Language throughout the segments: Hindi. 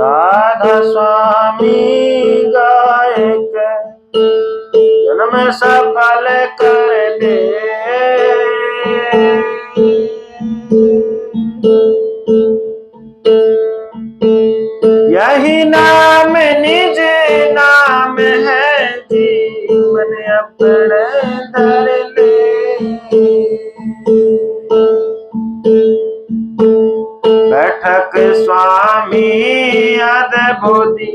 राधा स्वामी गाय के जन्म सफल कर दे। यही नाम निज नाम है, जीवन अपने धर ले। बैठक स्वामी अद्भुति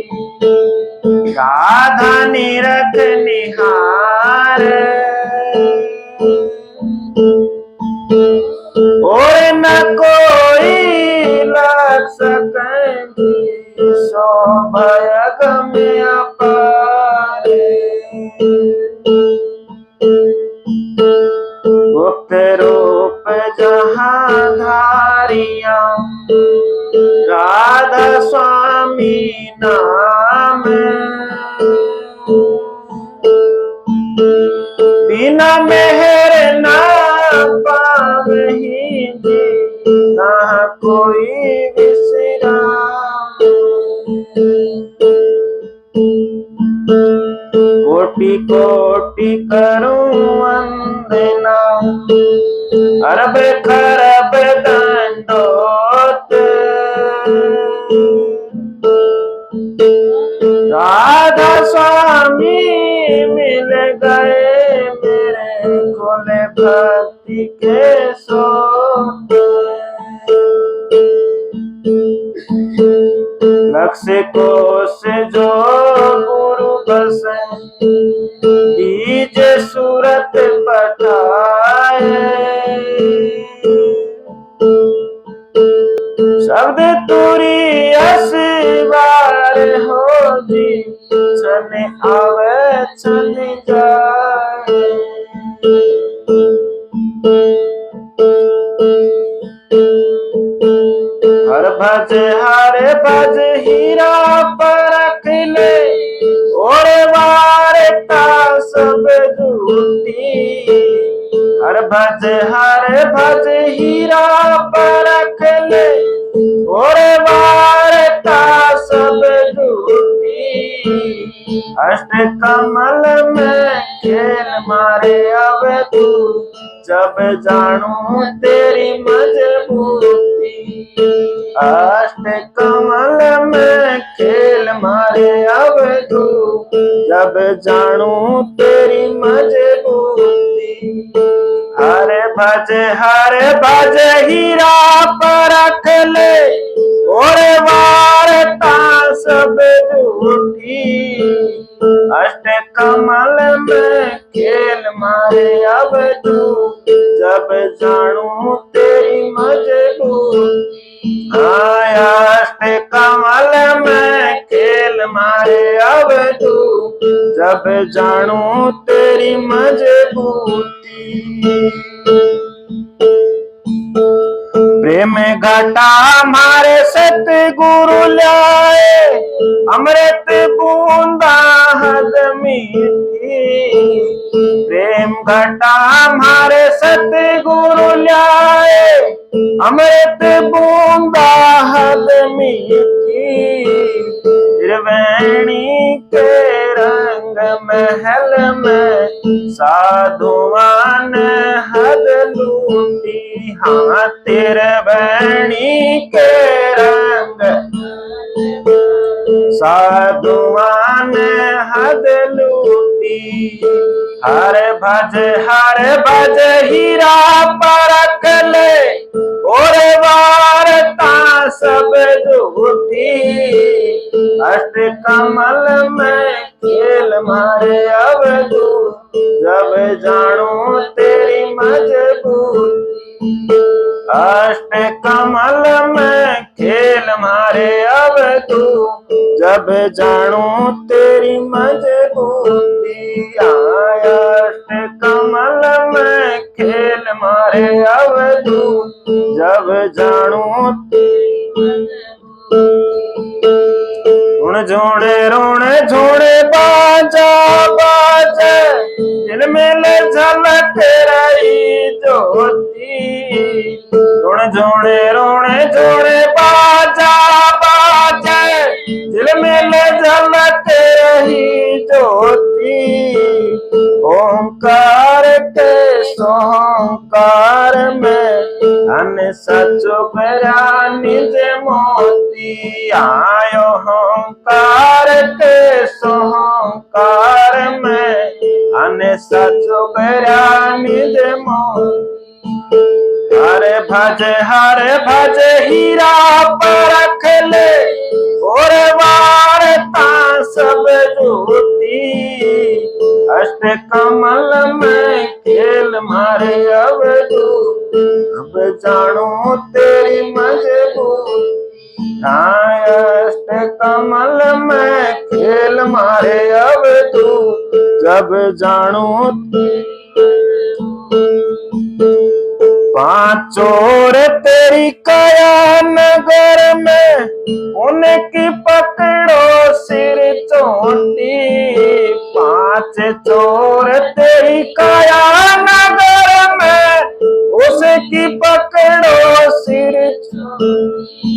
राधा निरख निहार। और न कोई लग सके शोभा में अपार। गुप्त रूप जहाँ धारिया राधा स्वामी नाम। बिना मेहर ना पावहीं ना कोई विश्राम। कोटि कोटि करूं वंदना अरब खरब दंडोत। राधा स्वामी मिल गए मेरे खोले भक्ति के सोत। लक्ष्य कोश जो गुरु बसे बीज सूरत पठाए। शब्द तुरी असवार हो जी छन आवे छन जाए। हर भज हीरा परख ले और वारता सब झूठी। हर भज हीरा परख ले और वारता सब झूठी। अष्ट कमल में खेल मारे अब तू जब जानू तेरी मजबूती। अष्ट कमल में खेल मारे अब तू जब जानू तेरी मजबूती। हर भज हीरा परख ले और वारता सब झूठी। अष्ट कमल में खेल मारे अब तू जब जानू तेरी मजबूती। अष्ट कमल में खेल मारे अब तू जब जानू तेरी मजबूती। प्रेम घटा मारे सतगुरु लाए अमृत बूंदा हद मीठी। प्रेम घटा मारे सतगुरु लाए अमृत बूंदा हद मीठी। त्रिवेणी के रंग महल में साधुआन हद लूटी। हाँ त्रिवेणी के रंग साधुआन हद लूटी। हर भज हीरा परख ले और वारता सब झूठी। अष्ट कमल में खेल मारे अब तू जब जानू तेरी मजबूती। अष्ट कमल में खेल मारे अब तू जब जानू तेरी मजबूती। अष्ट कमल में खेल मारे अब तू जब जानू तेरी मजबूती। ऋण झोड़े बाजा बाजे दिल में झलक रही ज्योति। ऋण झोड़े बाजा बाजे सचो भरा निज मोती। आयो हंकार के सोहंकार में अने सचो भरा निज मोती। हरे भज हीरा परख ले और वारता सब झूठी। अष्ट कमल में खेल मारे अब तू, अब जानो तेरी मजबूरी। अष्ट कमल में खेल मारे अब तू, जब जानो पांचोर तेरी काया नगर में, उनकी पकड़ो सिर चोटी। पांच चोर तेरी काया नगर में, उसकी पकड़ो सिर चोटी।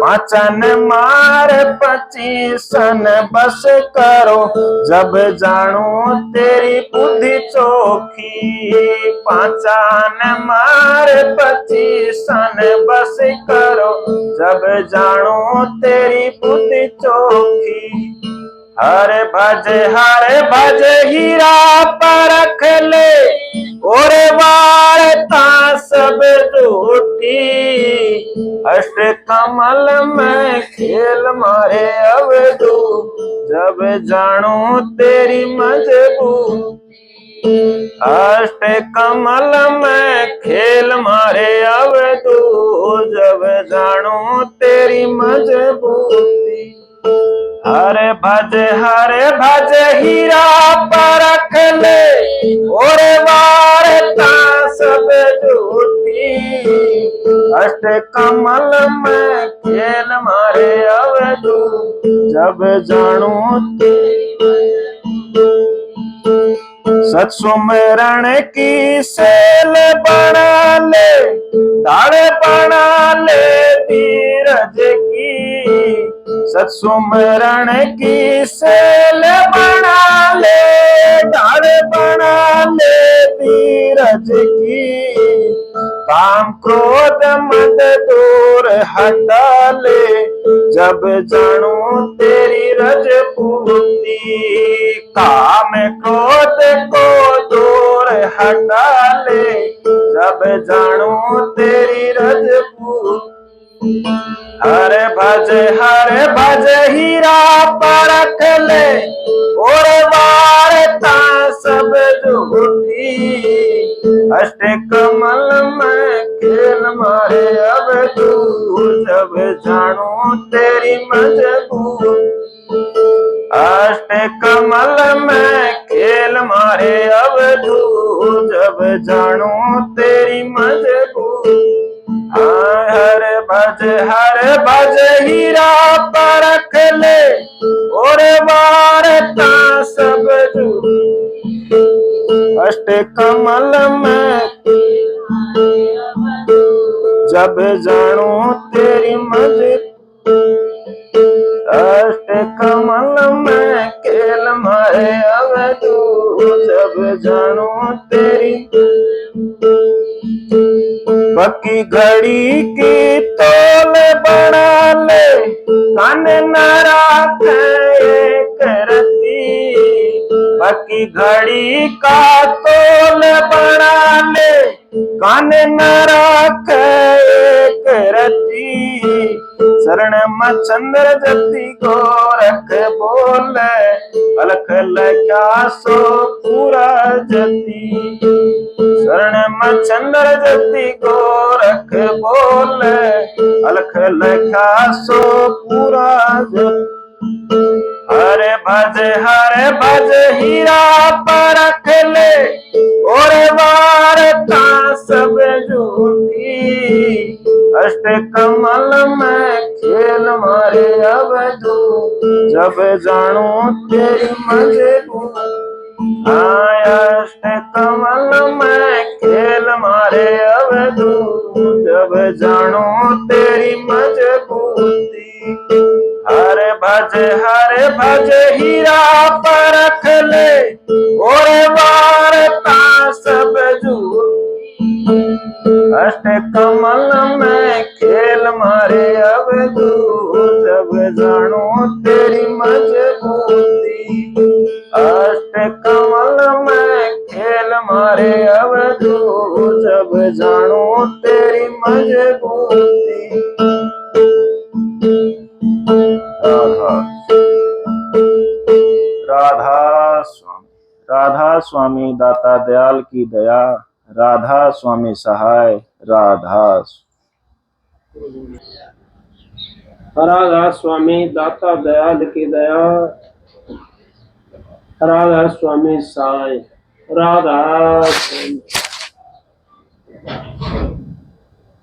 पाचन मार 25 बस करो, जब जानो तेरी बुद्धि चोखी। पाचन मार 25 बस करो, जब जानो तेरी बुद्धि चोखी। हरे भज हीरा परख ले और वारता सब झूठी। अष्ट कमल में खेल मारे अब तू, जब जानो तेरी मजबूरी। अष्ट कमल में खेल मारे अब तू, जब जानो तेरी मजबूरी। हरे भज हीरा परख ले और वारता सब झूठी। अष्ट कमल में खेल मारे अब तू, जब जानो सत सुमरण की सेल बना ले, दाढ़ बना ले धीरज की। सत सुमरण की सेल बना ले, दाढ़ बना ले धीरज की। काम क्रोध मद दूर हटा ले, जब जानो तेरी रजपूती। काम क्रोध को दूर हटा ले, जब जानो तेरी रजपूती। हरे भज हीरा परख ले और वारता सब झूठी। अष्ट कमल में खेल मारे अब तू, जब जानो तेरी मजबूरी। अष्ट कमल में खेल मारे अब तू, जब जानो तेरी मजबूरी। हरे भज हीरा परख ले और वारता सब झूठी। अष्ट कमल में जब जानो तेरी मजबूरी। अष्ट कमल में खेल मारे अब तू, जब जानो तेरी। पक्की घड़ी की तोल बना ले, कान न राखे एक रत्ती। पक्की घड़ी का तोल बना ले, कान न राखे एक रत्ती। शरण मचंद्र जति गोरख बोले, अलख लख्या सो पूरा जति। शरण मचंद्र जति गोरख बोले, अलख लख्या सो पूरा जति। हरे भज हीरा परख ले और वारता सब झूठी। अष्ट कमल में खेल मारे अब तू, जब जानो तेरी मजबूरी। अष्ट कमल में खेल मारे अब तू, जब जानो तेरी मजबूरी। हरे भज हीरा परख ले और वारता सब झूठी। अष्ट कमल में खेल मारे अब तू जब जानो तेरी मजबूती। अष्ट कमल में खेल मारे अब तू जब जानो तेरी मजबूती। राधा स्वामी, राधा स्वामी दाता दयाल की दया, राधा स्वामी सहाय, राधा। राधा स्वामी दाता दयाल की दया, राधा स्वामी सहाय, राधा।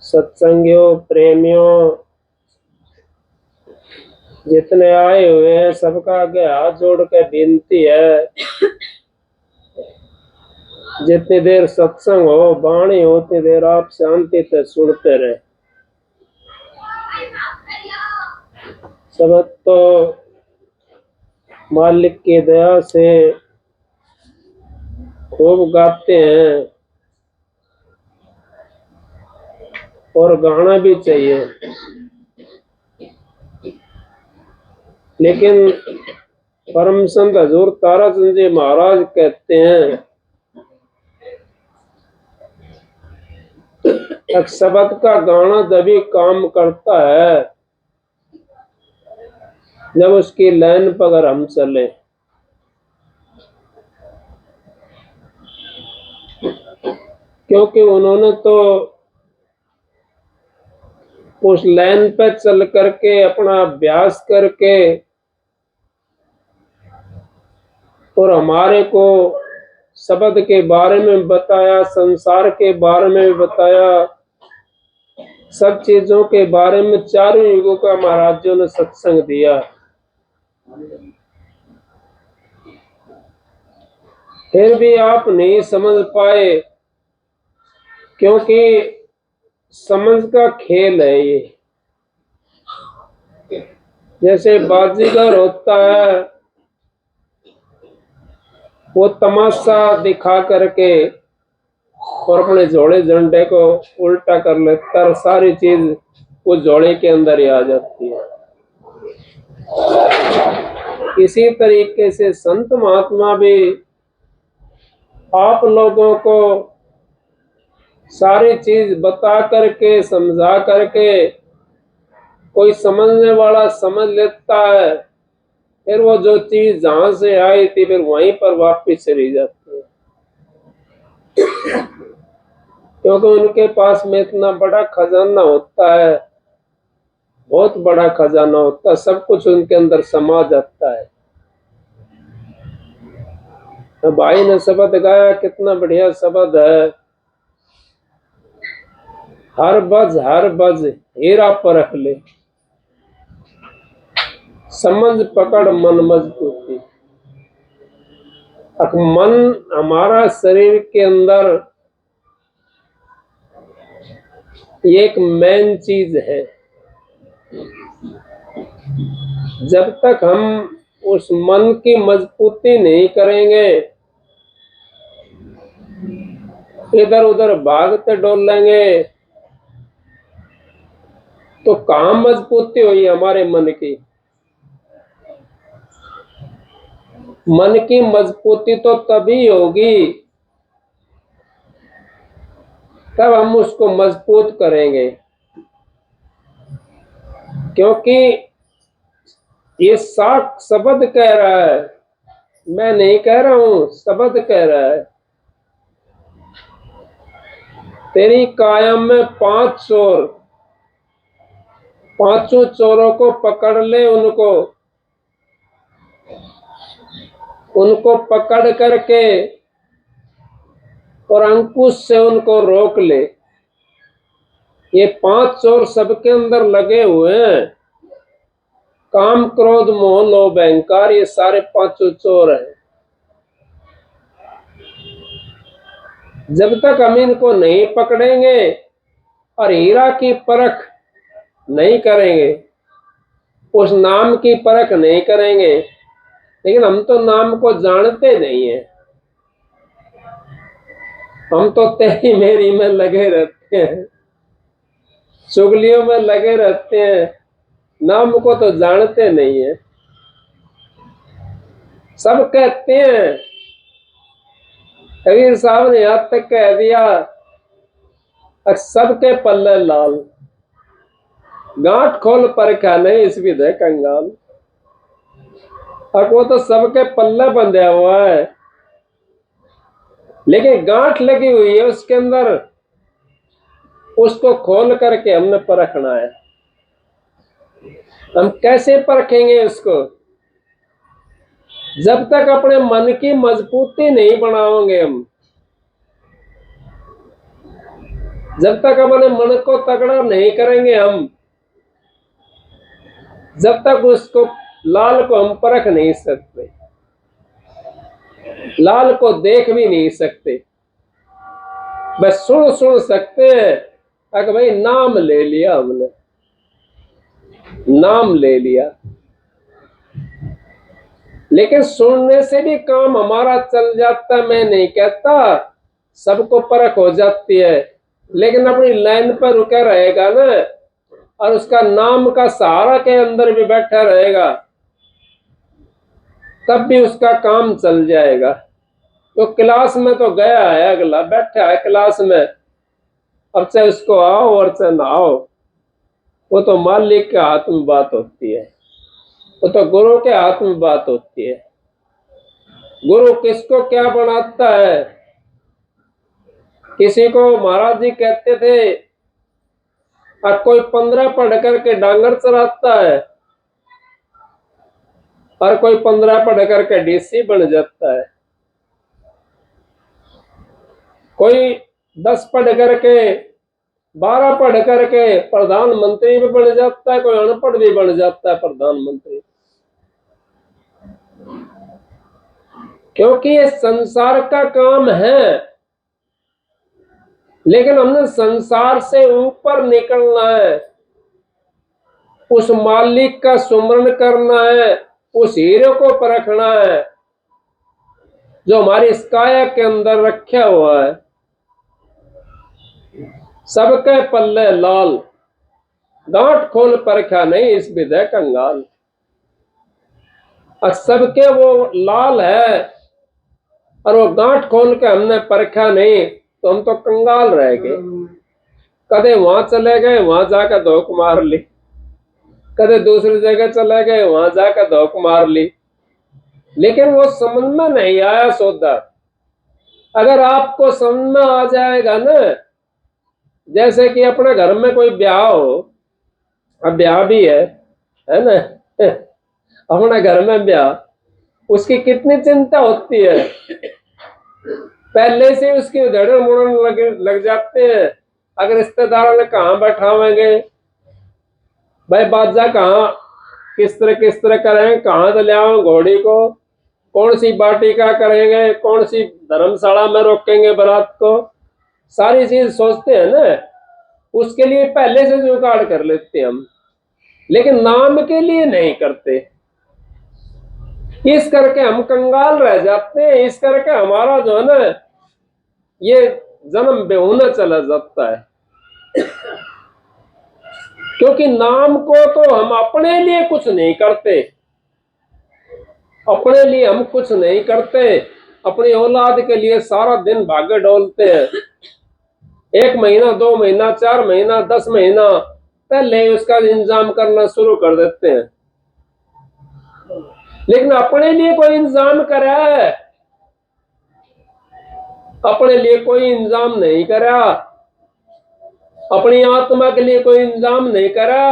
सत्संगियों, प्रेमियों, जितने आए हुए हैं सबका आगे हाथ जोड़ के विनती है, जितनी देर सत्संग हो, वाणी हो, उतनी देर आप शांति से सुनते रहे। सब तो मालिक की दया से खूब गाते हैं और गाना भी चाहिए, लेकिन परम संत हजूर ताराचंद जी महाराज कहते हैं एक शब्द का गाना तभी काम करता है जब उसकी लाइन पर अगर हम चले। क्योंकि उन्होंने तो उस लाइन पे चल करके अपना अभ्यास करके और हमारे को शब्द के बारे में बताया, संसार के बारे में बताया, सब चीजों के बारे में चारों युगों का महाराजों ने सत्संग दिया। फिर भी आप नहीं समझ पाए, क्योंकि समझ का खेल है ये। जैसे बाजीगर होता है, वो तमाशा दिखा करके और अपने झोले झंडे को उल्टा कर लेता है, सारी चीज वो झोले के अंदर ही आ जाती है। इसी तरीके से संत महात्मा भी आप लोगों को सारी चीज बता करके, समझा करके, कोई समझने वाला समझ लेता है, फिर वो जो चीज जहां से आई थी फिर वहीं पर वापिस चली जाती है। क्योंकि उनके पास में इतना बड़ा खजाना होता है, बहुत बड़ा खजाना होता है, सब कुछ उनके अंदर समा जाता है। तो भाई ने शब्द गाया, कितना बढ़िया शब्द है। हर बज हीरा परख ले, समझ पकड़ मन मजबूती। मन हमारा शरीर के अंदर एक मेन चीज है। जब तक हम उस मन की मजबूती नहीं करेंगे, इधर उधर भागते डोलेंगे, तो कहाँ मजबूती हुई हमारे मन की। मन की मजबूती तो तभी होगी तब हम उसको मजबूत करेंगे। क्योंकि ये साख शब्द कह रहा है, मैं नहीं कह रहा हूं, शब्द कह रहा है। तेरी कायम में 5 चोर, पांचों चोरों को पकड़ ले, उनको पकड़ करके और अंकुश से उनको रोक ले। ये 5 चोर सबके अंदर लगे हुए हैं, काम क्रोध मोह लोभ अहंकार, ये सारे 5 चोर हैं। जब तक हम इनको नहीं पकड़ेंगे और हीरा की परख नहीं करेंगे, उस नाम की परख नहीं करेंगे, लेकिन हम तो नाम को जानते नहीं है, हम तो तेरी मेरी में लगे रहते हैं। चुगलियों में लगे रहते हैं, नाम को तो जानते नहीं है। सब कहते हैं, कबीर साहब ने यहां तक कह दिया, सबके पल्ले लाल, गांठ खोल परखा नहीं इस विधे कंगाल। वो तो सबके पल्ले बंधा हुआ है, लेकिन गांठ लगी हुई है उसके अंदर, उसको खोल करके हमने परखना है। हम कैसे परखेंगे उसको? जब तक अपने मन की मजबूती नहीं बनाओगे हम, जब तक अपने मन को तगड़ा नहीं करेंगे हम, जब तक उसको लाल को हम परख नहीं सकते, लाल को देख भी नहीं सकते, बस सुन सकते हैं। अगर भाई नाम ले लिया हमने, नाम ले लिया, लेकिन सुनने से भी काम हमारा चल जाता। मैं नहीं कहता सबको परख हो जाती है, लेकिन अपनी लाइन पर रुका रहेगा ना, और उसका नाम का सहारा के अंदर भी बैठा रहेगा, तब भी उसका काम चल जाएगा। तो क्लास में तो गया है, अगला बैठा है क्लास में, अब चाहे उसको आओ और चाहे ना आओ, वो तो मालिक के हाथ में बात होती है, वो तो गुरु के हाथ में बात होती है। गुरु किसको क्या बनाता है? किसी को महाराज जी कहते थे, अब कोई 15 पढ़ करके डांगर चलाता है, और कोई 15 पढ़ करके डीसी बन जाता है, कोई 10 पढ़ करके 12 पढ़ करके प्रधानमंत्री भी बन जाता है, कोई अनपढ़ भी बन जाता है प्रधानमंत्री। क्योंकि ये संसार का काम है, लेकिन हमने संसार से ऊपर निकलना है, उस मालिक का सुमरण करना है, उस हीरे को परखना है जो हमारी इस काया के अंदर रखा हुआ है। सबके पल्ले लाल, गांठ खोल परखा नहीं इस विधे कंगाल। और सबके वो लाल है, और वो गांठ खोल के हमने परखा नहीं, तो हम तो कंगाल रह गए। कदे वहां चले गए, वहां जाकर धोख मार ली, कदे दूसरी जगह चले गए, वहां जाकर धोख मार ली, लेकिन वो समझ में नहीं आया सौदा। अगर आपको समझ में आ जाएगा ना, जैसे कि अपने घर में कोई ब्याह हो, अब ब्याह भी है ना अपने घर में ब्याह, उसकी कितनी चिंता होती है, पहले से उसकी उधेड़न मुड़न लग जाते हैं। अगर रिश्तेदारों ने कहाँ बैठावेंगे, भाई बाजा कहाँ किस तरह करेंगे, कहाँ से ले आओ घोड़ी को, कौन सी बाटिका करेंगे, कौन सी धर्मशाला में रोकेंगे बारात को, सारी चीज सोचते हैं ना, उसके लिए पहले से जुगाड़ कर लेते हैं हम, लेकिन नाम के लिए नहीं करते। इस करके हम कंगाल रह जाते हैं, इस करके हमारा जो है ना ये जन्म बेहुना चला जाता है। क्योंकि नाम को तो हम अपने लिए कुछ नहीं करते, अपने लिए हम कुछ नहीं करते, अपनी औलाद के लिए सारा दिन भागे डोलते हैं। 1 महीना 2 महीना 4 महीना 10 महीना पहले उसका इंतजाम करना शुरू कर देते हैं, लेकिन अपने लिए कोई इंतजाम करा है? अपने लिए कोई इंतजाम नहीं करा, अपनी आत्मा के लिए कोई इंतजाम नहीं करा।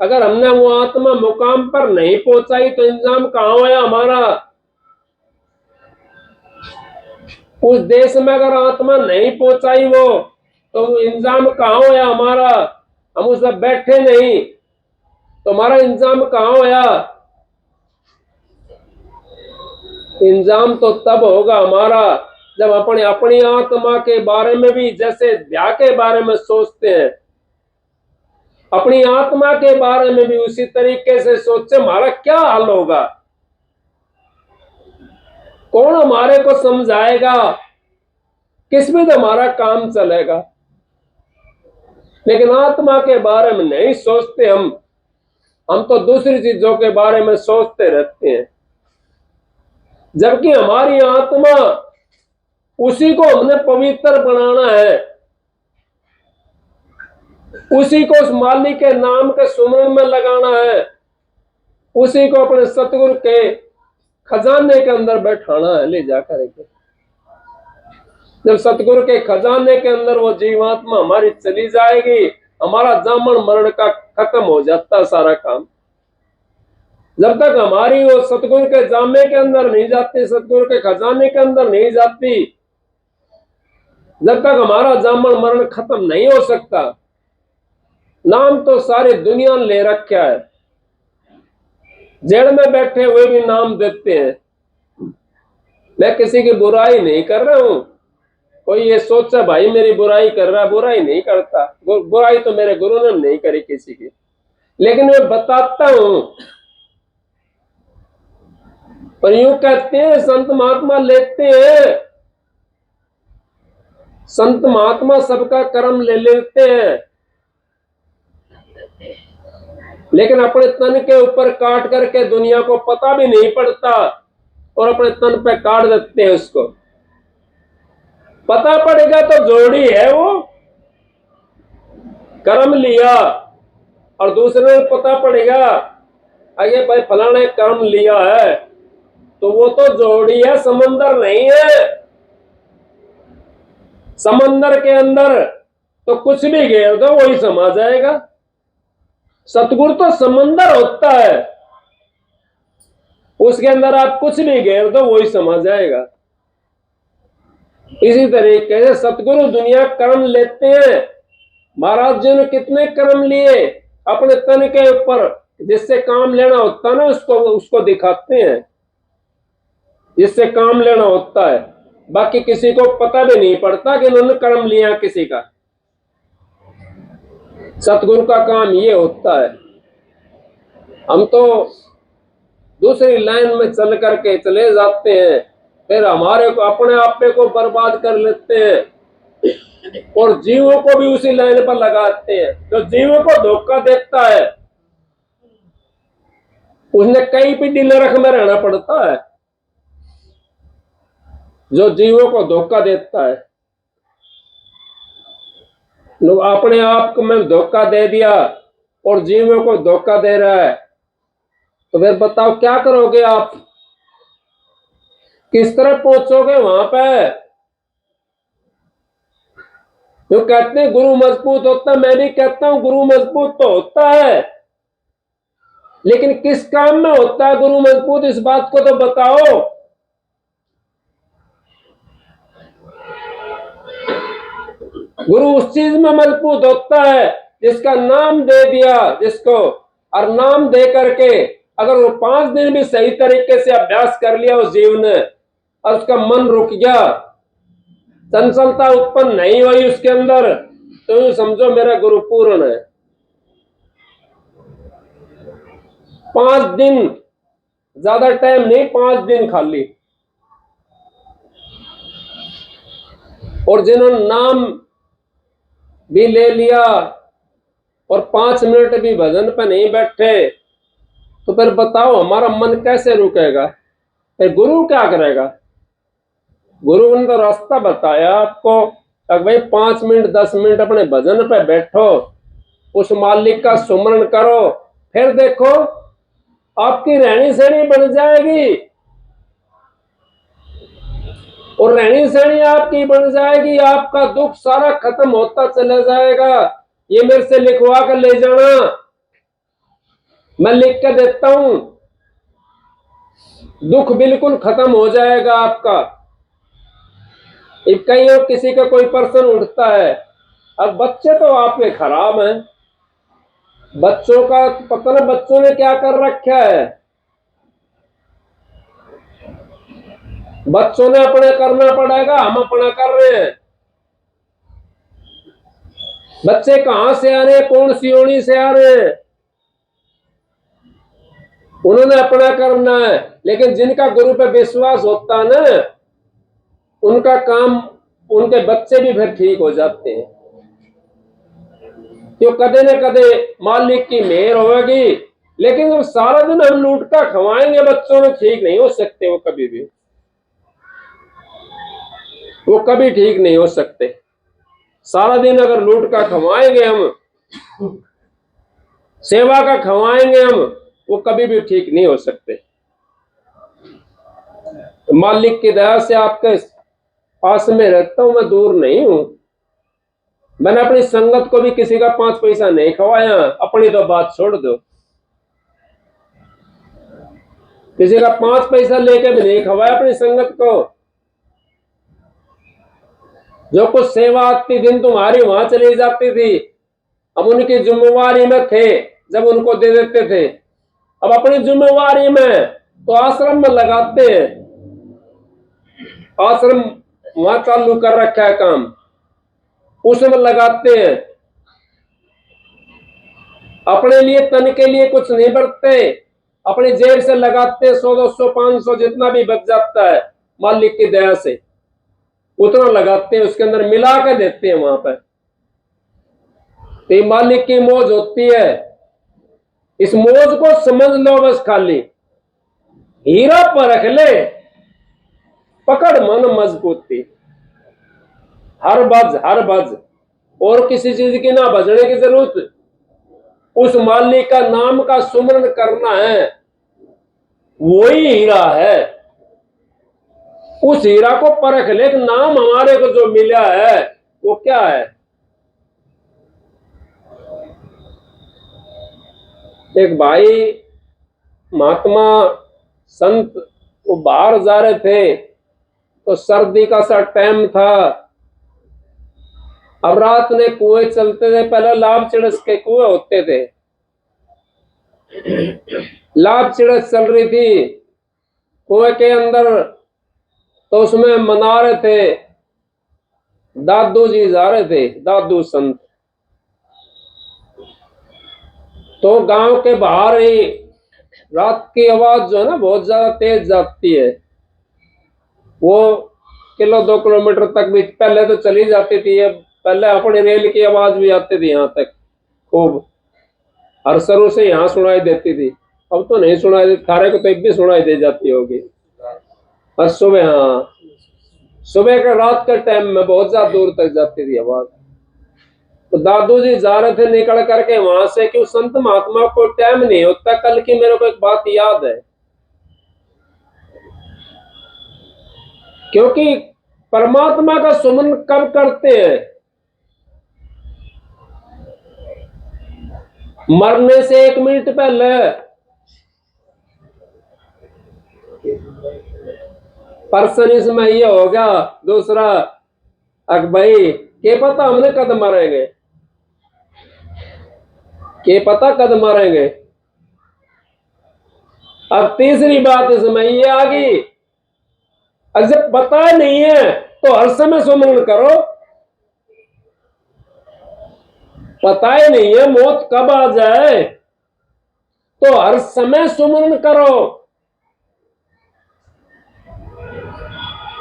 अगर हमने वो आत्मा मुकाम पर नहीं पहुंचाई तो इंतजाम कहां होया हमारा? उस देश में अगर आत्मा नहीं पहुंचाई वो, तो इंतजाम कहां होया हमारा? हम उस पर बैठे नहीं तो हमारा इंतजाम कहां होया? इंतजाम तो तब होगा हमारा जब अपनी आत्मा के बारे में भी, जैसे ब्याह के बारे में सोचते हैं, अपनी आत्मा के बारे में भी उसी तरीके से सोचे हमारा क्या हाल होगा। कौन हमारे को समझाएगा, किस में हमारा काम चलेगा? लेकिन आत्मा के बारे में नहीं सोचते हम तो दूसरी चीजों के बारे में सोचते रहते हैं, जबकि हमारी आत्मा, उसी को हमने पवित्र बनाना है, उसी को उस मालिक के नाम के सुमरन में लगाना है, उसी को अपने सतगुरु के खजाने के अंदर बैठाना है ले जाकर के। जब सतगुरु के खजाने के अंदर वो जीवात्मा हमारी चली जाएगी, हमारा जामन मरण का खत्म हो जाता है सारा काम। जब तक हमारी वो सतगुरु के जामे के अंदर नहीं जाती, सतगुरु के खजाने के अंदर नहीं जाती, जब तक हमारा जामन मरण खत्म नहीं हो सकता। नाम तो सारी दुनिया ने ले रखा है, जेल में बैठे हुए भी नाम देते हैं। मैं किसी की बुराई नहीं कर रहा हूं, कोई ये सोचा भाई मेरी बुराई कर रहा, बुराई नहीं करता, बुराई तो मेरे गुरु ने नहीं करी किसी की, लेकिन मैं बताता हूं। पर यूं कहते हैं संत महात्मा लेते हैं, संत महात्मा सबका कर्म ले लेते हैं, लेकिन अपने तन के ऊपर काट करके दुनिया को पता भी नहीं पड़ता और अपने तन पे काट देते हैं। उसको पता पड़ेगा तो जोड़ी है वो, कर्म लिया, और दूसरे को पता पड़ेगा अरे भाई फलाना ने कर्म लिया है, तो वो तो जोड़ी है, समंदर नहीं है। समंदर के अंदर तो कुछ भी घेर दो वही समा जाएगा। सतगुरु तो समंदर होता है, उसके अंदर आप कुछ भी घेर दो वही समा जाएगा। इसी तरीके से सतगुरु दुनिया कर्म लेते हैं। महाराज जी ने कितने कर्म लिए अपने तन के ऊपर, जिससे काम लेना होता है ना उसको दिखाते हैं, जिससे काम लेना होता है। बाकी किसी को पता भी नहीं पड़ता कि उन्होंने कर्म लिया किसी का। सतगुरु का काम ये होता है। हम तो दूसरी लाइन में चल करके चले जाते हैं, फिर हमारे को अपने आप को बर्बाद कर लेते हैं और जीवों को भी उसी लाइन पर लगाते हैं। जो जीवों को धोखा देता है उसने कई पीढ़ी नरक में रहना पड़ता है। जो जीवों को धोखा देता है, लोग अपने आप को में धोखा दे दिया और जीवों को धोखा दे रहा है, तो फिर बताओ क्या करोगे आप, किस तरह पहुंचोगे वहां पे। जो कहते हैं गुरु मजबूत होता है, मैं भी कहता हूं गुरु मजबूत तो होता है, लेकिन किस काम में होता है गुरु मजबूत, इस बात को तो बताओ। गुरु उस चीज में मजबूत होता है जिसका नाम दे दिया जिसको, और नाम दे करके अगर वो 5 दिन भी सही तरीके से अभ्यास कर लिया उस जीव ने, और उसका मन रुक गया, चंचलता उत्पन्न नहीं हुई उसके अंदर, तो यूं समझो मेरा गुरु पूर्ण है। 5 दिन, ज्यादा टाइम नहीं, 5 दिन खाली। और जिन्होंने नाम भी ले लिया और 5 मिनट भी भजन पे नहीं बैठे, तो फिर बताओ हमारा मन कैसे रुकेगा, फिर गुरु क्या करेगा। गुरु ने तो रास्ता बताया आपको, अगर भाई 5 मिनट 10 मिनट अपने भजन पे बैठो, उस मालिक का सुमरण करो, फिर देखो आपकी रहनी सहनी बन जाएगी। और रहनी सहनी आपकी बन जाएगी, आपका दुख सारा खत्म होता चला जाएगा। ये मेरे से लिखवा कर ले जाना, मैं लिख के देता हूं, दुख बिल्कुल खत्म हो जाएगा आपका। कहीं और किसी का कोई पर्सन उठता है, अब बच्चे तो आपके खराब हैं, बच्चों का पता ना बच्चों ने क्या कर रखा है। बच्चों ने अपने करना पड़ेगा, हम अपना कर रहे हैं। बच्चे कहां से आ रहे हैं, कौन सी ओणी से आ रहे हैं, उन्होंने अपना करना है। लेकिन जिनका गुरु पे विश्वास होता है ना, उनका काम, उनके बच्चे भी फिर ठीक हो जाते हैं। तो कदे न कदे मालिक की मेहर होगी। लेकिन जब सारा दिन हम लूट कर खवाएंगे बच्चों में, ठीक नहीं हो सकते वो कभी भी, वो कभी ठीक नहीं हो सकते। सारा दिन अगर लूट का खवाएंगे हम, सेवा का खवाएंगे हम, वो कभी भी ठीक नहीं हो सकते। तो मालिक की दया से आपके पास में रहता हूं, मैं दूर नहीं हूं। मैंने अपनी संगत को भी किसी का 5 पैसा नहीं खवाया, अपनी तो बात छोड़ दो, किसी का 5 पैसा लेके भी नहीं खवाया अपनी संगत को। जो कुछ सेवा आती दिन तुम्हारी वहां चली जाती थी, हम उनकी जिम्मेवारी में थे, जब उनको दे देते थे। अब अपनी जिम्मेवारी में तो आश्रम में लगाते हैं, आश्रम वहां चालू कर रखा है काम, उसमें लगाते हैं। अपने लिए तन के लिए कुछ नहीं बरतते, अपनी जेब से लगाते 100 200 500 जितना भी बच जाता है, मालिक की दया से उतना लगाते हैं, उसके अंदर मिला के देते हैं वहां पर। तो मालिक की मौज होती है, इस मौज को समझ लो बस। खाली हीरा परख ले, पकड़ मन मजबूती, हर बज और किसी चीज की ना बजने की जरूरत। उस मालिक का नाम का सुमरन करना है, वही हीरा है। उस हीरा को परख ले, नाम हमारे को जो मिला है वो क्या है। एक भाई महात्मा संत वो बाहर जा रहे थे, तो सर्दी का सा टाइम था। अब रात में कुएं चलते थे, पहले लाभ चिड़स के कुएं होते थे, लाभ चिड़स चल रही थी कुएं के अंदर। तो उसमें मना रहे थे, दादू जी जा रहे थे, दादू संत। तो गांव के बाहर ही रात की आवाज जो है ना बहुत ज्यादा तेज जाती है, वो 1-2 किलोमीटर तक भी पहले तो चली जाती थी। अब पहले अपने रेल की आवाज भी आती थी यहाँ तक खूब, हर सरू से यहाँ सुनाई देती थी। अब तो नहीं सुनाई देती, थारे को तो एक भी सुनाई दे जाती होगी। और सुबह, हाँ सुबह के रात के टाइम में बहुत ज्यादा दूर तक जाती थी आवाज। तो दादू जी जा रहे थे निकल करके वहां से, कि उस संत महात्मा को टाइम नहीं होता। कल की मेरे को एक बात याद है, क्योंकि परमात्मा का सुमन कब करते हैं, मरने से 1 मिनट पहले। पर्सन इसमें ये हो गया। दूसरा, अक भाई के पता हमने कद मरेंगे, के पता कद मरेंगे। अब तीसरी बात इसमें ये आ गई, जब पता नहीं है तो हर समय सुमरन करो। पता ही नहीं है मौत कब आ जाए, तो हर समय सुमरन करो।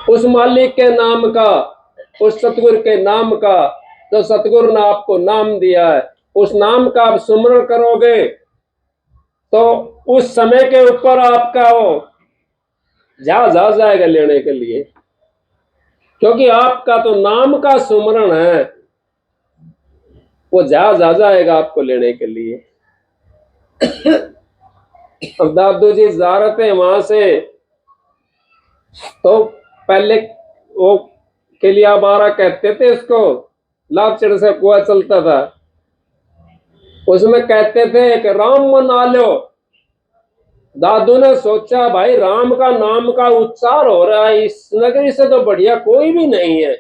उस मालिक के नाम का, उस सतगुरु के नाम का, जो सतगुरु ने आपको नाम दिया है, उस नाम का आप सुमरन करोगे तो उस समय के ऊपर आपका वो जहाज आ जाएगा लेने के लिए। क्योंकि आपका तो नाम का सुमरन है, वो जहाज आ जाएगा आपको लेने के लिए। अब दादू जी जा रहे थे वहां से, तो पहले वो किलिया बारा कहते थे इसको, लाभचड़ से कुआ चलता था, उसमें कहते थे कि राम मना लो। दादू ने सोचा भाई राम का नाम का उच्चार हो रहा है, इस नगरी से तो बढ़िया कोई भी नहीं है।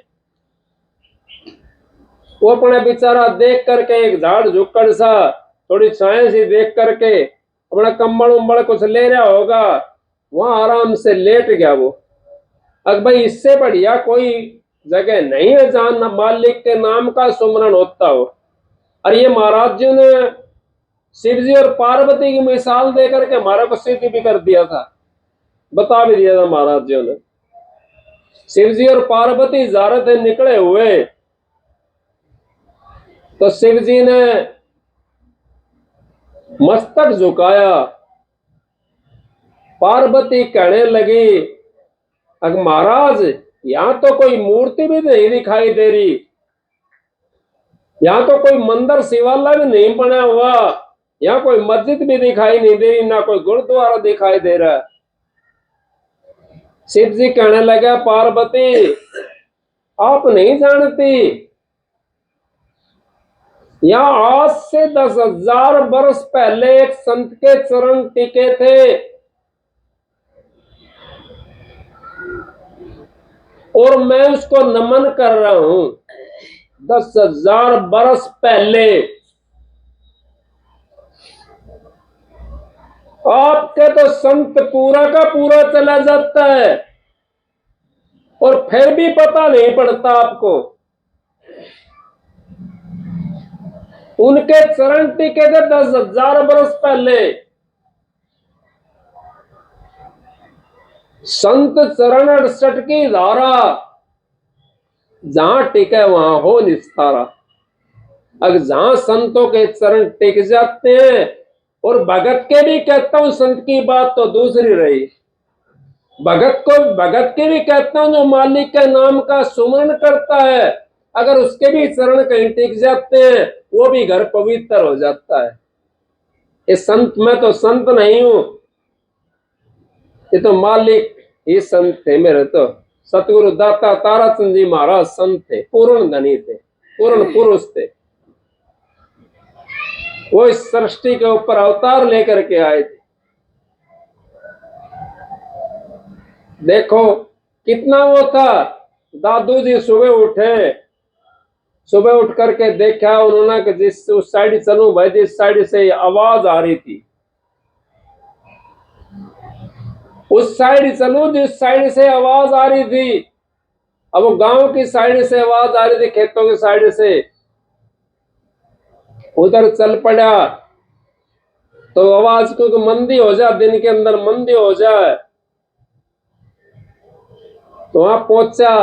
वो अपने बेचारा देख करके एक झाड़ झुक्कड़ सा, थोड़ी छाया सी देख करके अपना कंबल उम्बल कुछ ले रहा होगा, वहां आराम से लेट गया वो। अब भाई इससे बढ़िया कोई जगह नहीं है जहां मालिक के नाम का सुमरन होता हो। और ये महाराज जी ने शिव जी और पार्वती की मिसाल देकर के हमारा को सिद्ध भी कर दिया था, बता भी दिया था महाराज जी ने। शिव जी और पार्वती जा रहे थे निकले हुए, तो शिव जी ने मस्तक झुकाया। पार्वती कहने लगी, अग महाराज, यहां तो कोई मूर्ति भी नहीं दिखाई दे रही, यहाँ तो कोई मंदिर शिवालय भी नहीं बना हुआ, यहाँ कोई मस्जिद भी दिखाई नहीं दे रही, ना कोई गुरुद्वारा दिखाई दे रहा। शिव जी कहने लगा, पार्वती आप नहीं जानती, यहाँ आज से 10,000 वर्ष पहले एक संत के चरण टिके थे और मैं उसको नमन कर रहा हूं। 10,000 वर्ष पहले आपके तो संत पूरा का पूरा चला जाता है और फिर भी पता नहीं पड़ता आपको। उनके चरण टिके थे 10,000 वर्ष पहले। संत चरण 68 की धारा, जहां टिके वहां हो निस्तारा। अगर जहां संतों के चरण टिक जाते हैं, और भगत के भी कहता हूं, संत की बात तो दूसरी रही, भगत के भी कहता हूं, जो मालिक के नाम का सुमरण करता है, अगर उसके भी चरण कहीं टिक जाते हैं, वो भी घर पवित्र हो जाता है। इस संत में तो संत नहीं हूं, ये तो मालिक ही संत थे मेरे। तो सतगुरु दाता ताराचंद जी महाराज संत थे, पूर्ण धनी थे, पूर्ण पुरुष थे। वो इस सृष्टि के ऊपर अवतार लेकर के आए थे। देखो कितना वो था। दादू जी सुबह उठे, सुबह उठ करके देखा उन्होंने कि जिस उस साइड चलूं भाई, जिस साइड से आवाज आ रही थी उस साइड चलूं, जिस साइड से आवाज आ रही थी। अब वो गांव की साइड से आवाज आ रही थी, खेतों की साइड से, उधर चल पड़ा तो आवाज क्योंकि मंदी हो जाए, दिन के अंदर मंदी हो जाए, तो वहां पहुंचा।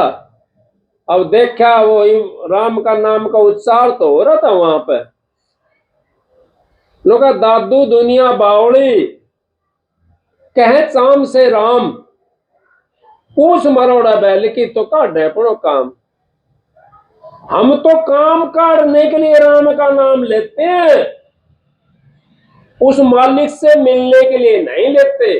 अब देखा वो राम का नाम का उच्चार तो हो रहा था वहां पे। लोग दादू दुनिया बावड़ी, कहे चाम से राम, पूछ मरोड़ा बैल की तो काढ़े पड़ो काम। हम तो काम काढ़ने के लिए राम का नाम लेते हैं, उस मालिक से मिलने के लिए नहीं लेते।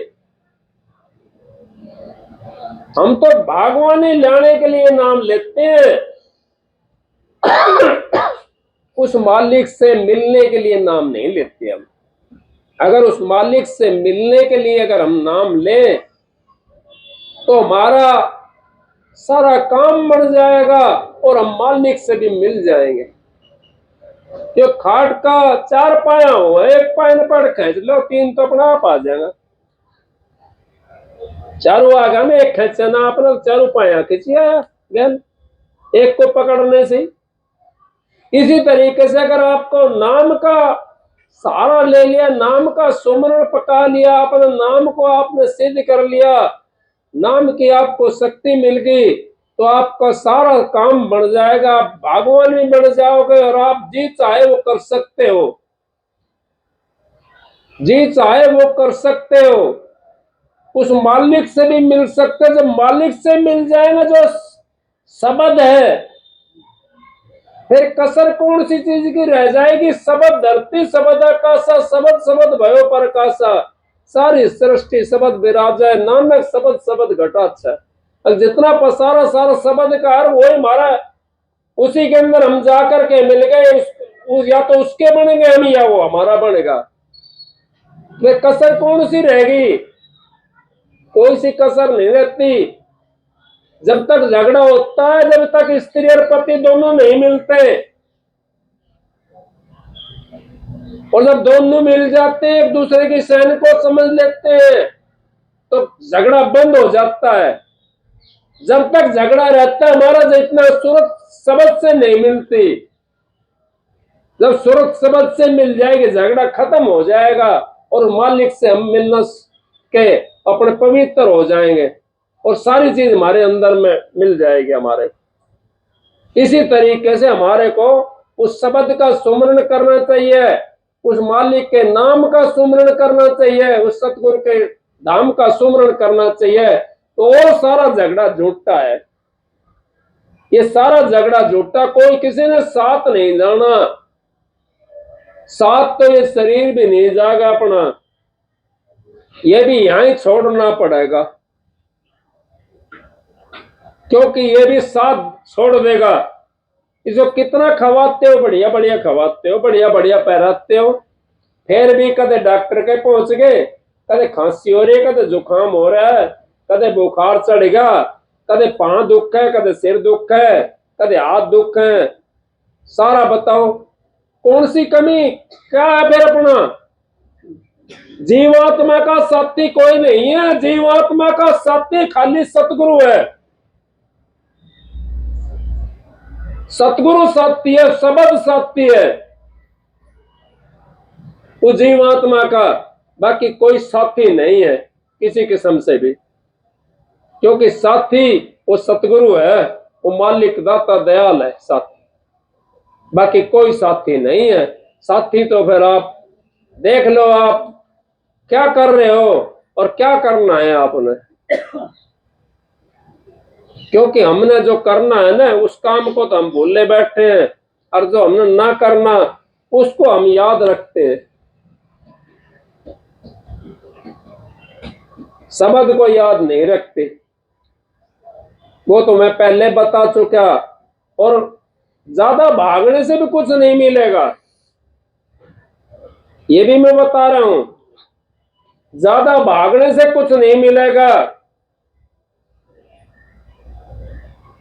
हम तो भगवानी लाने के लिए नाम लेते हैं, उस मालिक से मिलने के लिए नाम नहीं लेते हम। अगर उस मालिक से मिलने के लिए अगर हम नाम लें तो हमारा सारा काम बढ़ जाएगा और हम मालिक से भी मिल जाएंगे। जो खाट का 4 पाया हो, एक पायन पर खींच लो, 3 तो अपना आप आ जाएगा। चारों आगा में एक खींचना, अपना चारों पाया खींचिया गन एक को पकड़ने से। इसी तरीके से अगर आपको नाम का सहारा ले लिया, नाम का सुमरण पका लिया, अपने नाम को आपने सिद्ध कर लिया, नाम की आपको शक्ति मिल गई, तो आपका सारा काम बढ़ जाएगा, आप भगवान भी बढ़ जाओगे और आप जी चाहे वो कर सकते हो, जी चाहे वो कर सकते हो। उस मालिक से भी मिल सकते। जब मालिक से मिल जाएगा जो शब्द है, फिर कसर कौन सी चीज की रह जाएगी। शब्द धरती, शब्द आकाशा, शब्द शब्द भयो प्रकाशा, सारी सृष्टि शब्द विराजा, नानक शब्द शब्द घटाच्छा। अब जितना पसारा सारा शब्द का हर वही हमारा, उसी के अंदर हम जाकर के मिल गए, या तो उसके बनेंगे हम या वो हमारा बनेगा। वे कसर कौन सी रहेगी, कोई सी कसर नहीं रहती। जब तक झगड़ा होता है, जब तक स्त्री और पति दोनों नहीं मिलते, और जब दोनों मिल जाते हैं, एक दूसरे की सहन को समझ लेते हैं, तो झगड़ा बंद हो जाता है। जब तक झगड़ा रहता है हमारा, जितना सूरत शब्द से नहीं मिलती, जब सूरत शब्द से मिल जाएगी झगड़ा खत्म हो जाएगा और मालिक से हम मिलना के अपने पवित्र हो जाएंगे और सारी चीज हमारे अंदर में मिल जाएगी हमारे। इसी तरीके से हमारे को उस शब्द का सुमरण करना चाहिए। उस मालिक के नाम का सुमरण करना चाहिए, उस सतगुरु के धाम का सुमरण करना चाहिए। तो और सारा झगड़ा झूठा है, ये सारा झगड़ा झूठा। कोई किसी ने साथ नहीं जाना, साथ तो ये शरीर भी नहीं जाएगा अपना, ये भी यहां ही छोड़ना पड़ेगा, क्योंकि ये भी साथ छोड़ देगा। इसको कितना खवाते हो, बढ़िया बढ़िया खवाते हो, बढ़िया बढ़िया पहराते हो, फिर भी कदे डॉक्टर के पहुंच गए, कदे खांसी हो रही है, कदे जुकाम हो रहा है, कदे बुखार चढ़ेगा, कदे पांव दुख है, कदे सिर दुख है, कदे हाथ दुख है। सारा बताओ कौन सी कमी क्या है फिर अपना? जीवात्मा का साथी कोई नहीं है, जीवात्मा का साथी खाली सतगुरु है। सतगुरु साथी है, शब्द साथी है उस जीवात्मा का, बाकी कोई साथी नहीं है किसी किस्म से भी, क्योंकि साथी वो सतगुरु है, वो मालिक दाता दयाल है साथी, बाकी कोई साथी नहीं है। साथी तो फिर आप देख लो आप क्या कर रहे हो और क्या करना है आपने, क्योंकि हमने जो करना है ना उस काम को तो हम भूले बैठे हैं, और जो हमने ना करना उसको हम याद रखते हैं, शब्द को याद नहीं रखते। वो तो मैं पहले बता चुका, और ज्यादा भागने से भी कुछ नहीं मिलेगा, ये भी मैं बता रहा हूं, ज्यादा भागने से कुछ नहीं मिलेगा।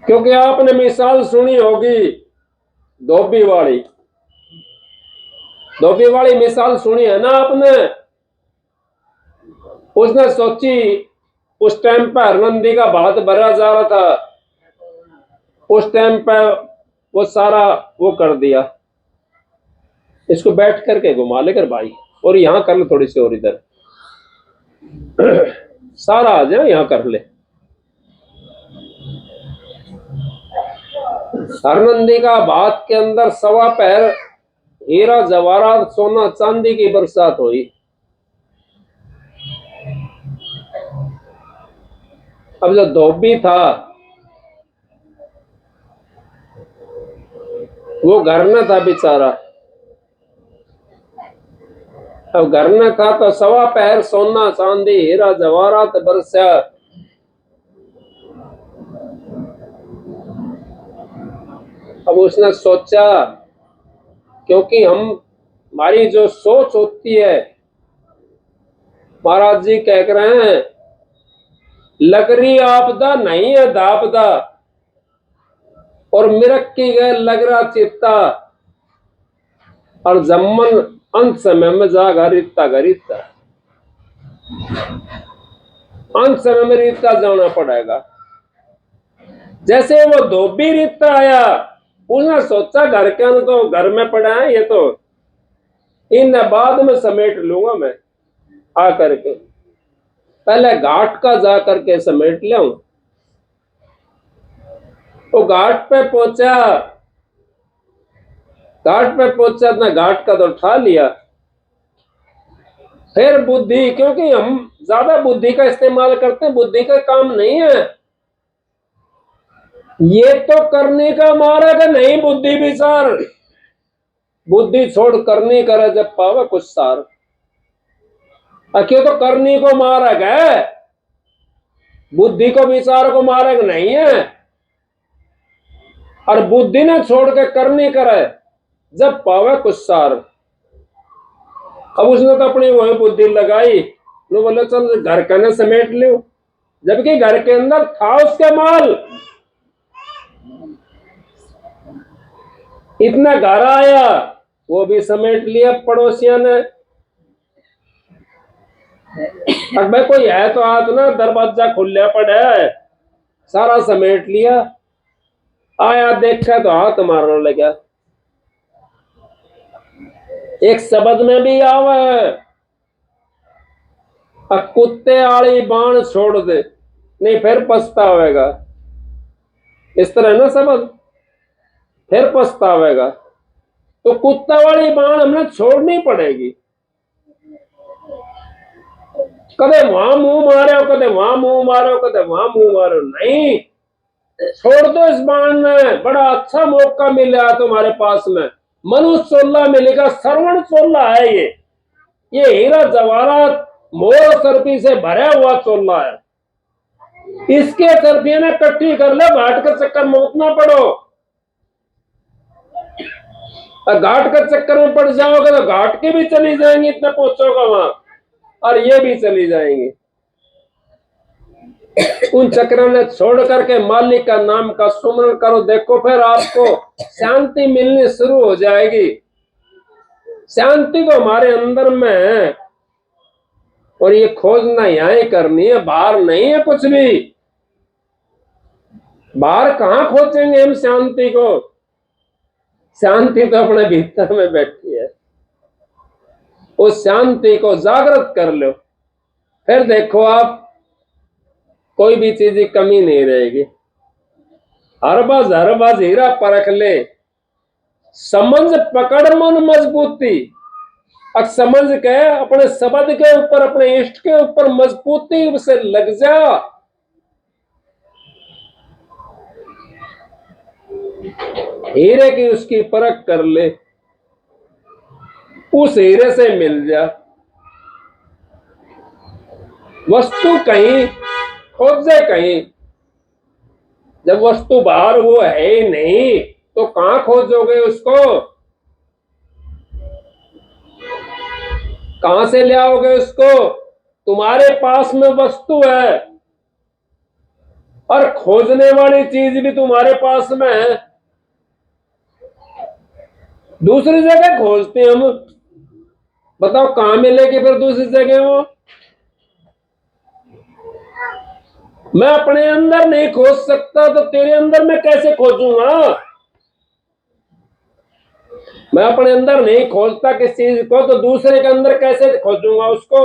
क्योंकि आपने मिसाल सुनी होगी धोबी वाली, धोबी वाली मिसाल सुनी है ना आपने? उसने सोची, उस टाइम पर हरनंदी का भात भरा जा रहा था, उस टाइम पर वो सारा वो कर दिया, इसको बैठ करके घुमा लेकर भाई, और यहां कर ले थोड़ी सी और इधर सारा आ जाए यहां कर ले। हरनंदी का भात के अंदर सवा पैर हीरा जवाहरात सोना चांदी की बरसात हुई। अब जो धोबी था वो घर में था बेचारा, अब घर में था तो सवा पैर सोना चांदी हीरा जवाहरात बरसा। अब उसने सोचा, क्योंकि हम हमारी जो सोच होती है, महाराज जी कह रहे हैं लगरी आपदा नहीं है दापदा, और मिरक की गए लग रहा चित्ता, और जम्मन अंत समय में जागा रित्ता गरिता, अंत समय में रित्ता जाना पड़ेगा। जैसे वो धोबी रित्ता आया, उसने सोचा घर के अंदर तो घर में पड़ा है, ये तो इन बाद में समेट लूंगा मैं आकर के, पहले घाट का जा करके समेट ले। वो घाट पे पहुंचा, घाट पे पहुंचा अपना घाट का तो उठा लिया, फिर बुद्धि, क्योंकि हम ज्यादा बुद्धि का इस्तेमाल करते हैं, बुद्धि का काम नहीं है ये तो करने का मार्ग नहीं, बुद्धि विचार, बुद्धि छोड़ करनी करे जब पावे कुछ सार, क्यों तो करनी को मार्ग है, बुद्धि को विचार को मार्ग नहीं है। और बुद्धि ने छोड़ के करनी करे जब पावे कुछ सार। अब उसने तो अपनी वही बुद्धि लगाई, तो बोले चल घर का न समेट लो, जबकि घर के अंदर था उसके माल, इतना घर आया वो भी समेट लिया पड़ोसिया ने। अब भाई कोई है तो आज ना दरवाजा खुला पड़ा है, सारा समेट लिया, आया देखा तो हाथ मारने लगा। एक शब्द में भी आवे, कुत्ते आली बाण छोड़ दे नहीं फिर पछतावेगा, इस तरह ना शब्द, फिर पछतावेगा। तो कुत्ता वाली बाण हमने छोड़नी पड़ेगी। कदे वहां मुंह मारो, कदे वहां मुंह मारो, कदे वहां मुंह मारो, नहीं, छोड़ दो इस बाण में। बड़ा अच्छा मौका मिला तुम्हारे पास में, मनुष्य चोला मिलेगा, श्रवण चोला है ये हीरा जवाहरात मोर सर्पी से भरा हुआ चोला है। इसके सर्पियां ने इकट्ठी कर ले, घाट के चक्कर में मत ना पड़ो। घाट के चक्कर में पड़ जाओगे तो घाट की भी चली जाएंगी, इतना पहुंचोगा वहां, और ये भी चली जाएंगी। उन चक्रों ने छोड़ करके मालिक का नाम का सुमरण करो, देखो फिर आपको शांति मिलनी शुरू हो जाएगी। शांति को हमारे अंदर में है, और ये खोजना यहां ही करनी है, बाहर नहीं है कुछ भी। बाहर कहां खोजेंगे हम शांति को? शांति तो अपने भीतर में बैठी है। उस शांति को जागृत कर लो, फिर देखो आप कोई भी चीज की कमी नहीं रहेगी। हर बाज हीरा परख ले, समझ पकड़ मन मजबूती। अब समझ के अपने शब्द के ऊपर, अपने इष्ट के ऊपर मजबूती से लग जा। हीरे की उसकी परख कर ले, उस हीरे से मिल जा। वस्तु कहीं खोजे कहीं, जब वस्तु बाहर वो है ही नहीं तो कहां खोजोगे उसको? कहां से ले आओगे उसको? तुम्हारे पास में वस्तु है, और खोजने वाली चीज भी तुम्हारे पास में है। दूसरी जगह खोजते हम, बताओ कहां मिलेगी फिर दूसरी जगह वो? मैं अपने अंदर नहीं खोज सकता तो तेरे अंदर मैं कैसे खोजूंगा? मैं अपने अंदर नहीं खोजता किस चीज को, तो दूसरे के अंदर कैसे खोजूंगा उसको?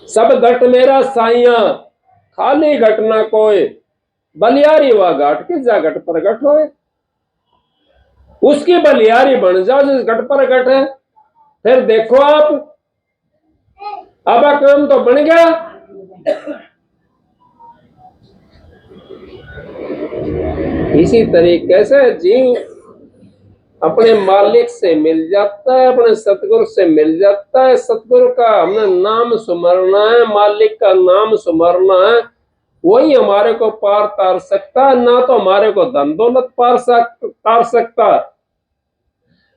सब घट मेरा साइया, खाली घट ना कोई, बलियारी वा घाट की जा घट पर घट होए। उसकी बलियारी बन जाओ जिस घट पर घट है। फिर देखो आप, अब काम तो बन गया। इसी तरीके से जीव अपने मालिक से मिल जाता है, अपने सतगुरु से मिल जाता है। सतगुरु का हमने नाम सुमरना है, मालिक का नाम सुमरना है, वही हमारे को पार तार सकता है। ना तो हमारे को धन दौलत तार सकता,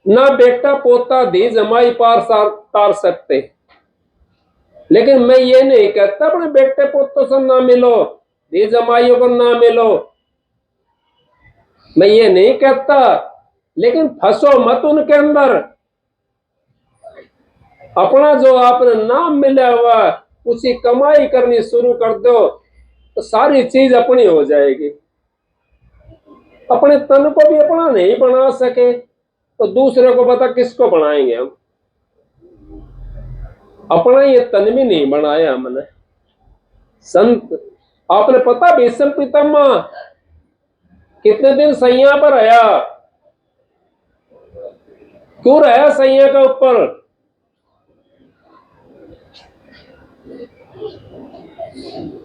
ना बेटा पोता धी जमाई तार सकते। लेकिन मैं ये नहीं कहता अपने बेटे पोतों से ना मिलो, धी जमाइयों को ना मिलो, मैं ये नहीं कहता, लेकिन फंसो मत उनके अंदर। अपना जो आपने नाम मिला हुआ उसी कमाई करनी शुरू कर दो, तो सारी चीज अपनी हो जाएगी। अपने तन को भी अपना नहीं बना सके तो दूसरे को पता किसको बनाएंगे हम? अपना ये तन भी नहीं बनाया हमने। संत आपने पता भीष्म पितामह कितने दिन सैया पर आया? क्यों रहा सैया के ऊपर?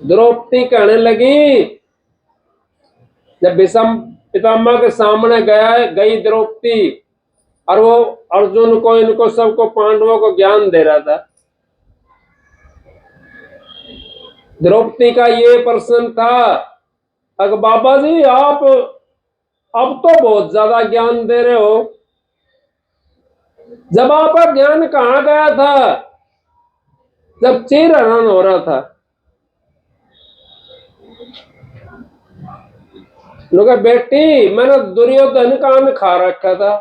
द्रौपदी कहने लगी, जब भीष्म पितामह के सामने गई द्रौपदी, और वो अर्जुन को, इनको सबको, पांडवों को ज्ञान दे रहा था। द्रौपदी का ये प्रश्न था, अगर बाबा जी आप अब तो बहुत ज्यादा ज्ञान दे रहे हो, जब आपका ज्ञान कहाँ गया था जब चीर हरण हो रहा था? लोग बेटी मैंने दुर्योधन का अन्न खा रखा था,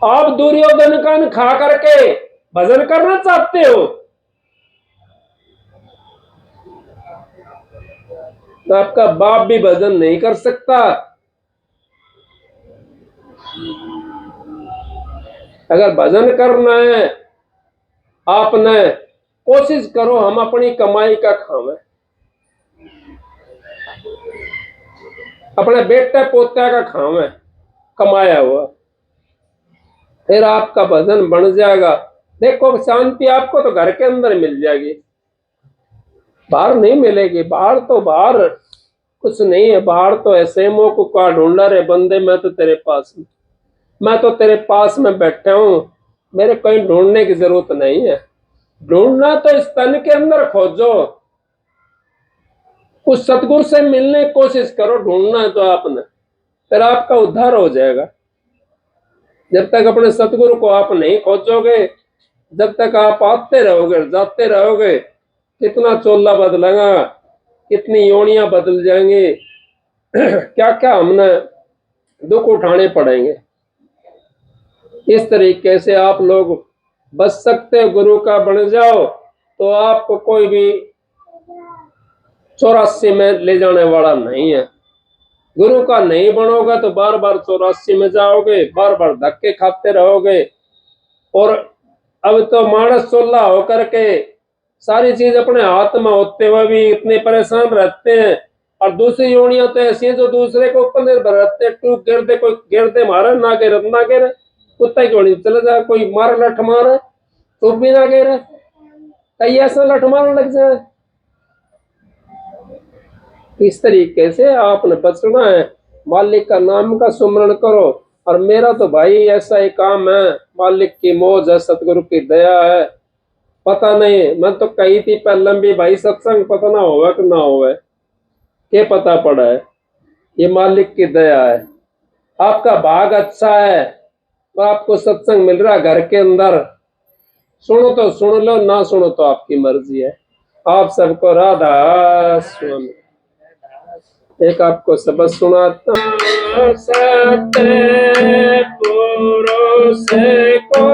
आप दुर्योधन का अन्न खा करके भजन करना चाहते हो? तो आपका बाप भी भजन नहीं कर सकता। अगर भजन करना है आपने, कोशिश करो हम अपनी कमाई का खावें। अपने बेटे पोत्या का खावे कमाया हुआ, फिर आपका भजन बन जाएगा। देखो शांति आपको तो घर के अंदर मिल जाएगी, बाहर नहीं मिलेगी। बाहर तो बाहर कुछ नहीं है, बाहर तो ऐसे को का ढूंढा रे बंदे, मैं तो तेरे पास हूं, मैं तो तेरे पास में बैठा हूं, मेरे कहीं ढूंढने की जरूरत नहीं है। ढूंढना तो इस तन के अंदर खोजो, उस सतगुरु से मिलने की कोशिश करो। ढूंढना है तो आपने, फिर आपका उद्धार हो जाएगा। जब तक अपने सतगुरु को आप नहीं खोजोगे, जब तक आप आते रहोगे जाते रहोगे, कितना चोला बदलेगा, कितनी योनियां बदल जाएंगी, क्या क्या हमने दुख उठाने पड़ेंगे। इस तरीके से आप लोग बच सकते हो। गुरु का बन जाओ तो आपको कोई भी 84 में ले जाने वाला नहीं है। गुरु का नहीं बनोगे तो बार बार 84 में जाओगे, बार बार धक्के खाते रहोगे। और अब तो मानस चोला होकर के सारी चीज अपने हाथ में होते हुए भी इतने परेशान रहते हैं। और दूसरी योनियां तो ऐसी हैं जो दूसरे को ऊपर निर्भर रहते हैं। टूक गिर दे, कोई गिर दे मारे ना गिर ना गिर, कुत्ता की योनी चले जाए, कोई मार लठ मारे तो भी ना गिर, कई ऐसा लठ मारने लग जाए। इस तरीके से आपने बचना है। मालिक का नाम का सुमरण करो। और मेरा तो भाई ऐसा ही काम है, मालिक की मौज है, सतगुरु की दया है। पता नहीं, मैं तो कही थी पहले लंबी भाई सत्संग पता ना होगा कि ना होगा, ये पता पड़ा है ये मालिक की दया है। आपका भाग अच्छा है तो आपको सत्संग मिल रहा घर के अंदर। सुनो तो सुन लो, ना सुनो तो आपकी मर्जी है। आप सबको राधा स्वामी। एक आपको सबक सुनाता हूं। सत्य पुरुष को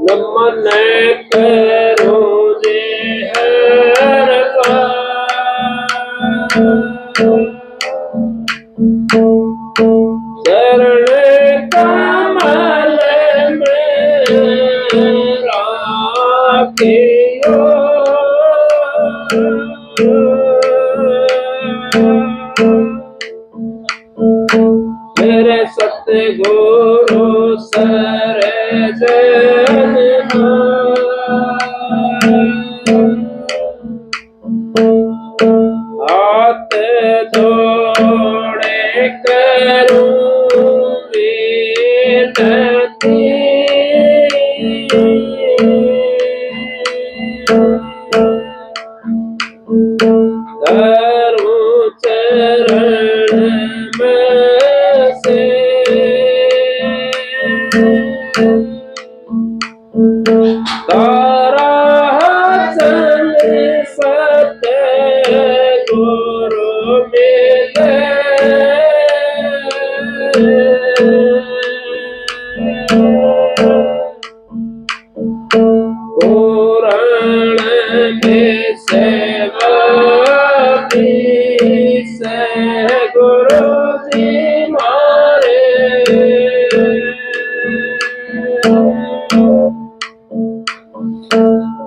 नमन करूं जे हर का, चरण कमल में राखियो, मेरे सतगुरु सरजन हाथ जोड़े करूं विनती, करूं चरण में से तारा चल सतगुरु मिले, पुराण में सेवा से गुरु जी मारे,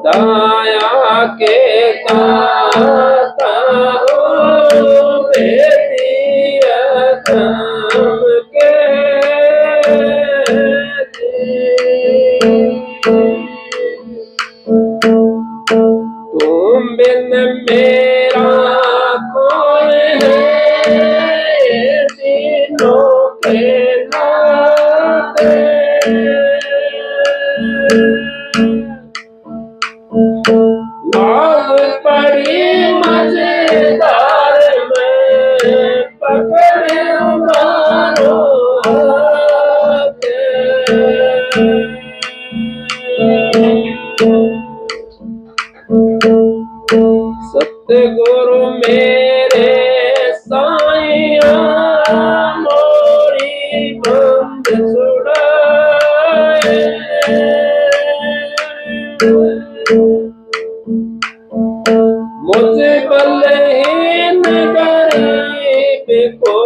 दाया के दाता हूँ बेदिया धाम के तुम बिन मेरा कौन है दिनों के नाते, बाग पड़ी मजेदार में पकड़े मारो हाथ, सतगुरु मेरे साईं मोरी बंद छुड़ाए, मुझ बलहीन गरीब को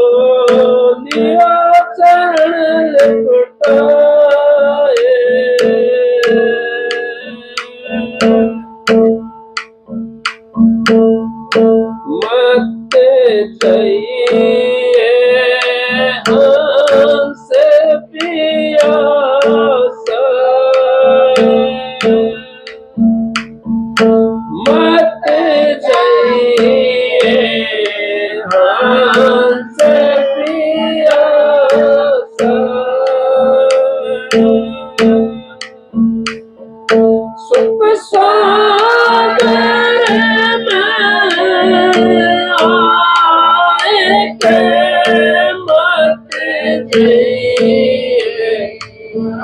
लिया चरण लुटाए, चाहिए हंस पिया मत चाहिए हंस पिया सुख सागर में आए के मत जिए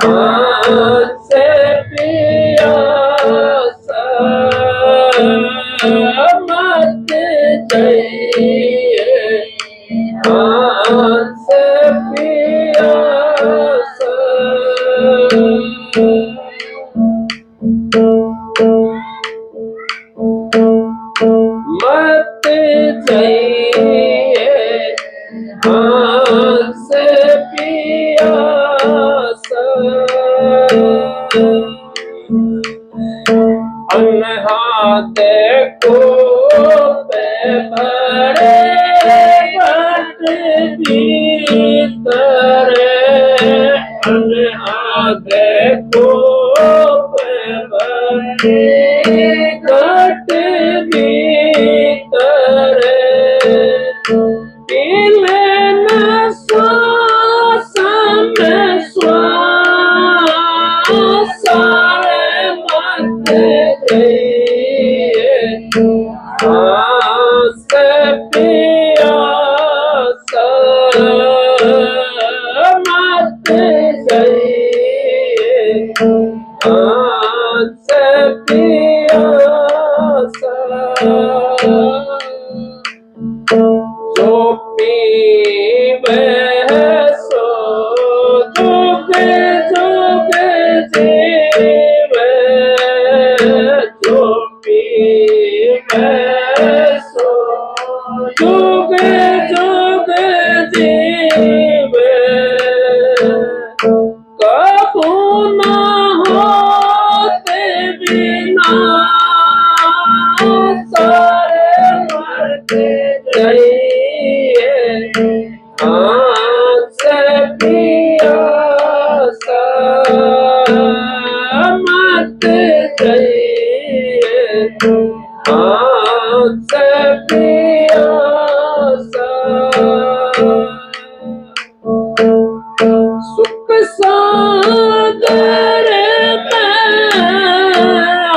हंस पिया मत जिए हंस पिया मत चाहिए हंस पिया अनहाते को पे भरे घट भीतर अनहाते को पे भरे घट भीतर पीले न श्वास में श्वास मत जिए हंस पिया मत जिए हंस पिया जो पीवे सो जुग जुग जीवे जो पीवे सो जुग जुग जीवे कबू न होते बिना सारे मरते जाइए हंस पिया मत जाइए हंस पिया सुख सागर में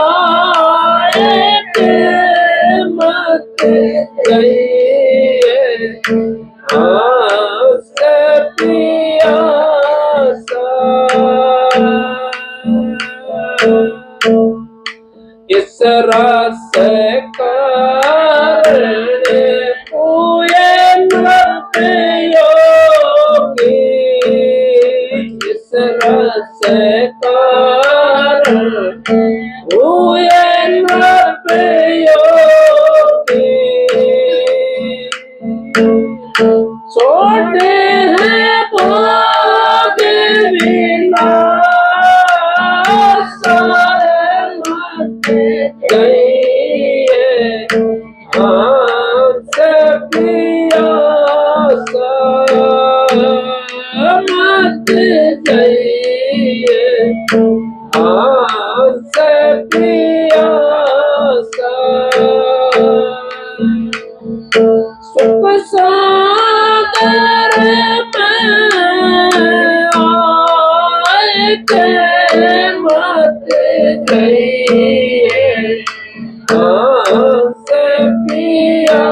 आए के मत जाइए हंस पिया इस रस कारण हुए नृप योगी इस रस कारण हुए नृप योगी छोटे हैं भोग बिना सारे मत जाइए हंस पिया मत जाइए हंस पिया सुख सागर में आए के मत जाइए हंस पिया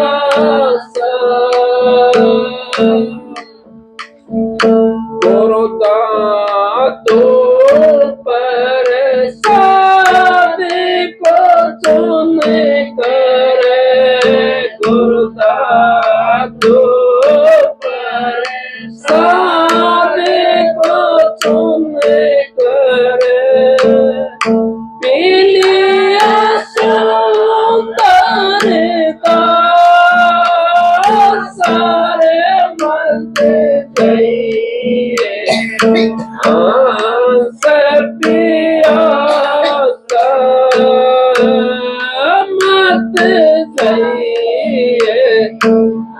गुरुदातो पर शादी को चुन कर गुरुदातो पर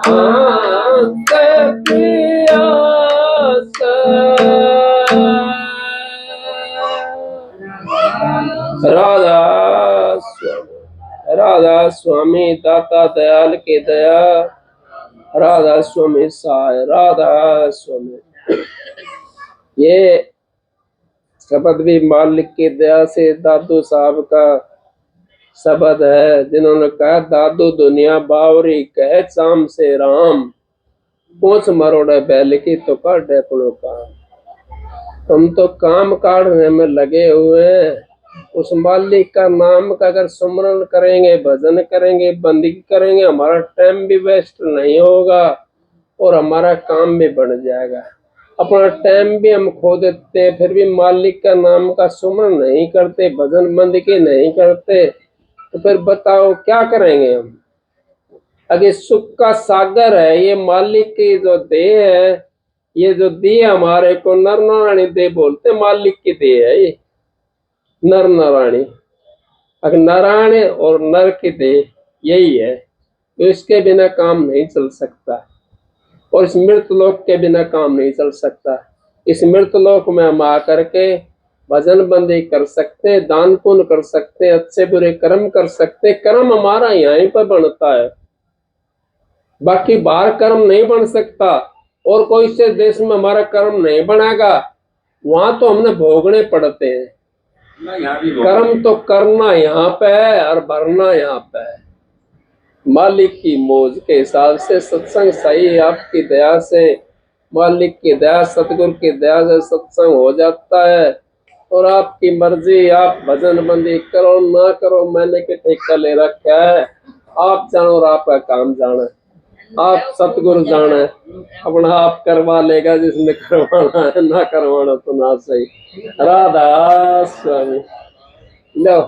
शांत प्यास राधा स्वामी दाता दयाल की दया राधा स्वामी सहाय राधा स्वामी। ये शब्द भी मालिक की दया से दादू साहब का शब्द है, जिन्होंने कहा दादू दुनिया बावरी कहे चाम से राम पूछ मरोड़े बैल की तो कर डेपड़ो काम। हम तो काम काढ़ने में लगे हुए हैं, उस मालिक का नाम का अगर सुमरन करेंगे, भजन करेंगे, बंदगी करेंगे, हमारा टाइम भी वेस्ट नहीं होगा और हमारा काम भी बढ़ जाएगा। अपना टाइम भी हम खो देते हैं, फिर भी मालिक का नाम का सुमरन नहीं करते, भजन बंदगी नहीं करते, तो फिर बताओ क्या करेंगे हम। अगर सुख का सागर है ये मालिक की जो देह है, ये जो देह हमारे को नर नारायणी देह बोलते, मालिक की देह है ये नर नारायणी। अगर नारायण और नर की देह यही है, तो इसके बिना काम नहीं चल सकता और इस मृत लोक के बिना काम नहीं चल सकता। इस मृत लोक में हम आकर के भजन बंदी कर सकते हैं, दान पुण्य कर सकते हैं, अच्छे बुरे कर्म कर सकते हैं। कर्म हमारा यहीं पर बनता है, बाकी बाहर कर्म नहीं बन सकता और कोई से देश में हमारा कर्म नहीं बनेगा, वहां तो हमने भोगने पड़ते हैं। कर्म तो करना यहाँ पे है और भरना यहाँ पे है। मालिक की मौज के हिसाब से सत्संग सही है, आपकी दया से, मालिक की दया, सतगुरु की दया से सत्संग हो जाता है और आपकी मर्जी, आप भजन बंदी करो ना करो, मैंने के ठेका ले रखा है। आप जानो और आपका काम जाने, आप सतगुरु जाने, अपना आप करवा लेगा जिसने करवाना है, ना करवाना तो ना सही। राधा स्वामी लो।